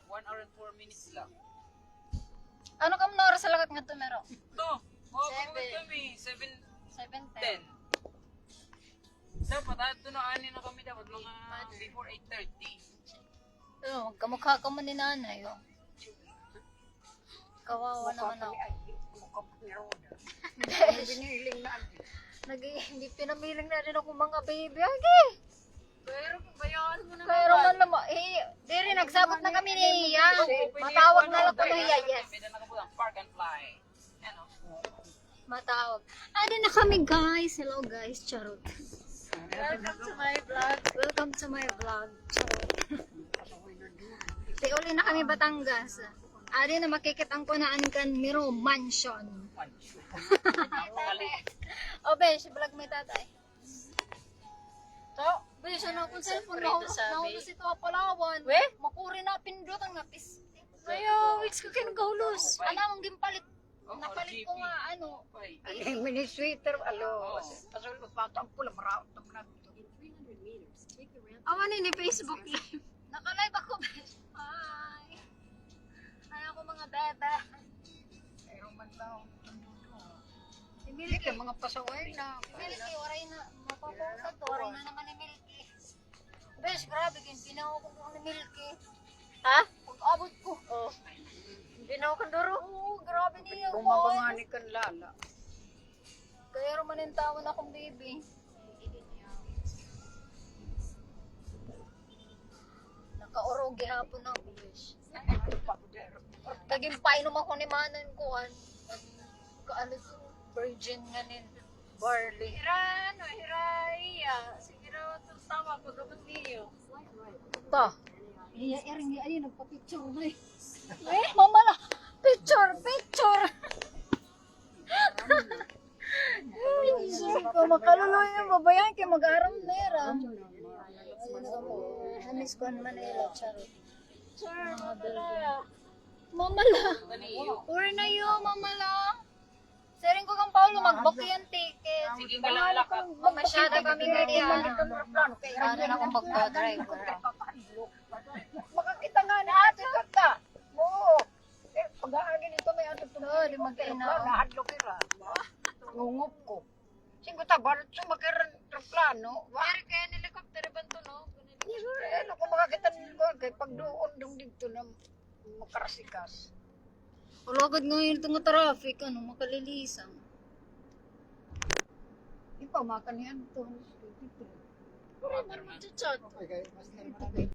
1 hour and 4 minutes lang. Ano ka muna oras sa lakat nga to meron? Ito, makakamagod kami, 7:10. 7:10. Dapat, ato na ani na kami dapat mga before 8:30. Kamukha ka mo ni nanay, oh. Kawawa naman ako. Biniling na. Hindi pinamiling na rin ako mga baby. Agi! Pero bayaan mo na. Pero man lang, di rin, nagsabot na kami ni Iya. Matawag na lang ko ni Iya, yes. Pwede na kabulang park and fly. Ano? Matawag. Adi na kami, guys. Hello, guys. Charot. Welcome to my vlog. Welcome to my vlog. Charot. Uli na kami Batangas. Adi na makikitang punaan kan Miro Mansion. O, besh, vlog may tatay. So, Besh, ano akong cellphone na nahulos ito Palawan. We? Makuri na pindot ang napis. ayo, weeks ko kinagaulos. Ano ang gimpalit? Napalit ko nga, ano. Ang mini sweater, alo. Pasul ko pa ito, ang pula, maraot na vlog. Awan ni Facebook live. Naka-live ako, besh. Hi. Ayaw ko mga bebe. Pero man lang, Si hindi Milky. ka mga pasaway na. Milky, waray na. Mapapungkat to. Waray na naman ni Milky. Besh, grabe. Ginawa ko kung ni Milky. Ha? Pag-abot ko. Oh. Hindi na ako kanduro. Oo, grabe niya. Bumabangani kan lala. Kaya rumanin tawon akong baby. Naka-oro gihapon ako, besh. Naging painom ako ni Manon ko. Ano to? Virgin nga nin. Barley. Hirano, hiraya. Sige raw, tama ko dapat niyo. Ta. Iya, iring ayun, nagpa-picture na eh. Mama la. Picture, picture. Ay, sure ko. Makaluluin yung babayan kay mag-aram na era. Hamis ko ang Manila, charot. Mama la. Uri na yun, mama la. Sering ko kang Paulo, mag-book yung ticket. Sige ka lang ka. Masyado kami ganyan. Ano na akong magpa-drive. Makakita nga na ate kata. Oo. Pag-aagin ito may ato ito. Oo, di mag-ina. Nahadlo kira. Ngungop ko. Singko ta, barat sumakiran ng plano. Pero kaya helicopter ba ito, no? Ano kung makakita nito kay pagdoon dong dito na makarasikas. Ulagad ngayon itong traffic, ano, makalilisang. Ipa makan yan to. Wala man mo chat.